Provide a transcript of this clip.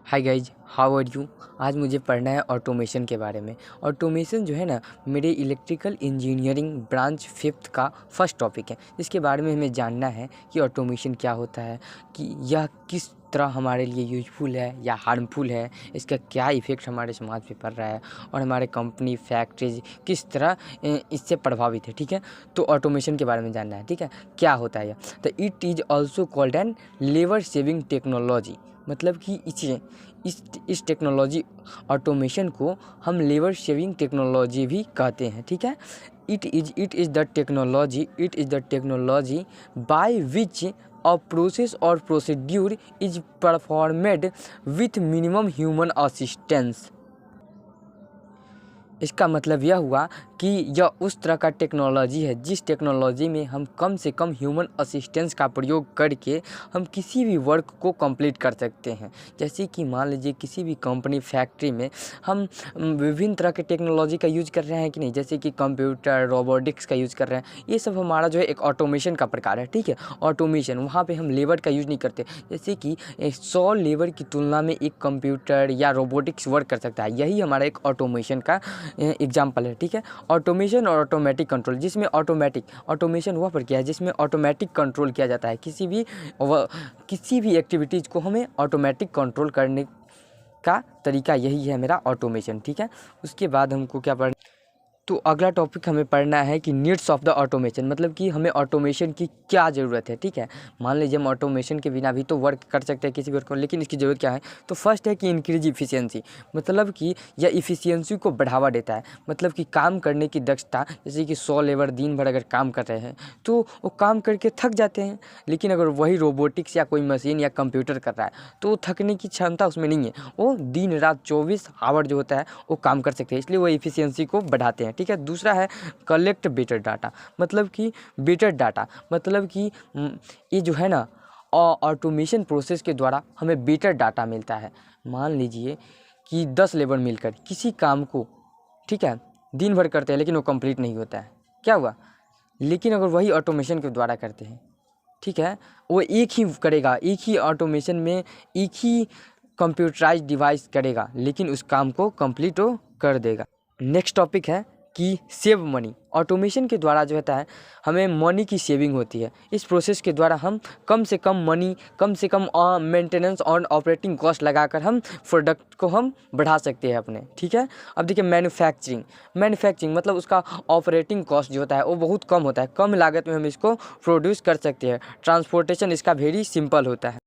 Hi guys, how are you. आज मुझे पढ़ना है ऑटोमेशन के बारे में। ऑटोमेशन जो है ना, मेरे इलेक्ट्रिकल इंजीनियरिंग ब्रांच 5th का फर्स्ट टॉपिक है। इसके बारे में हमें जानना है कि ऑटोमेशन क्या होता है, कि यह किस तरह हमारे लिए यूजफुल है या हार्मफुल है, इसका क्या इफ़ेक्ट हमारे समाज पे पड़ रहा है और हमारे कंपनी फैक्ट्रीज किस तरह इससे प्रभावित है। ठीक है, तो ऑटोमेशन के बारे में जानना है। ठीक है, क्या होता है यह। तो it is also called an labour saving technology. मतलब कि इस टेक्नोलॉजी ऑटोमेशन को हम लेबर सेविंग टेक्नोलॉजी भी कहते हैं। ठीक है, it is the technology by which a process और procedure is performed with minimum human assistance. इसका मतलब यह हुआ कि यह उस तरह का टेक्नोलॉजी है जिस टेक्नोलॉजी में हम कम से कम ह्यूमन असिस्टेंस का प्रयोग करके हम किसी भी वर्क को कंप्लीट कर सकते हैं। जैसे कि मान लीजिए किसी भी कंपनी फैक्ट्री में हम विभिन्न तरह के टेक्नोलॉजी का यूज कर रहे हैं कि नहीं, जैसे कि कंप्यूटर, रोबोटिक्स का यूज़ कर रहे हैं। ये सब हमारा जो है एक ऑटोमेशन का प्रकार है। ठीक है, ऑटोमेशन वहाँ पर हम लेबर का यूज़ नहीं करते। जैसे कि 100 लेबर की तुलना में एक कंप्यूटर या रोबोटिक्स वर्क कर सकता है। यही हमारा एक ऑटोमेशन का एग्जाम्पल है। ठीक है, ऑटोमेशन और ऑटोमेटिक कंट्रोल, जिसमें ऑटोमेशन वह प्रक्रिया है जिसमें ऑटोमेटिक कंट्रोल किया जाता है। किसी भी एक्टिविटीज़ को हमें ऑटोमेटिक कंट्रोल करने का तरीका यही है मेरा ऑटोमेशन। ठीक है, उसके बाद हमको क्या पढ़ना, तो अगला टॉपिक हमें पढ़ना है कि नीड्स ऑफ द ऑटोमेशन, मतलब कि हमें ऑटोमेशन की क्या ज़रूरत है। ठीक है, मान लीजिए हम ऑटोमेशन के बिना भी तो वर्क कर सकते हैं किसी वर्क को, लेकिन इसकी ज़रूरत क्या है। तो फर्स्ट है कि इंक्रीज इफिशियंसी, मतलब कि यह इफिशियंसी को बढ़ावा देता है। मतलब कि काम करने की दक्षता, जैसे कि 100 लेबर दिन भर अगर काम कर रहे हैं तो वो काम करके थक जाते हैं। लेकिन अगर वही रोबोटिक्स या कोई मशीन या कंप्यूटर कर रहा है तो थकने की क्षमता उसमें नहीं है। वो दिन रात 24 आवर जो होता है वो काम कर सकते हैं, इसलिए वो इफिशियंसी को बढ़ाते हैं। ठीक है, दूसरा है कलेक्ट बेटर डाटा, मतलब कि ये जो है ना, ऑटोमेशन प्रोसेस के द्वारा हमें बेटर डाटा मिलता है। मान लीजिए कि 10 लेबर मिलकर किसी काम को, ठीक है, दिन भर करते हैं लेकिन वो कंप्लीट नहीं होता है, क्या हुआ। लेकिन अगर वही ऑटोमेशन के द्वारा करते हैं, ठीक है, वो एक ही करेगा, एक ही ऑटोमेशन में एक ही कंप्यूटराइज डिवाइस करेगा, लेकिन उस काम को कंप्लीट वो कर देगा। नेक्स्ट टॉपिक है कि सेव मनी। ऑटोमेशन के द्वारा जो होता है हमें मनी की सेविंग होती है। इस प्रोसेस के द्वारा हम कम से कम मेंटेनेंस और ऑपरेटिंग कॉस्ट लगाकर हम प्रोडक्ट को हम बढ़ा सकते हैं अपने। ठीक है, अब देखिए मैन्युफैक्चरिंग मतलब उसका ऑपरेटिंग कॉस्ट जो होता है वो बहुत कम होता है, कम लागत में हम इसको प्रोड्यूस कर सकते हैं। ट्रांसपोर्टेशन इसका वेरी सिंपल होता है।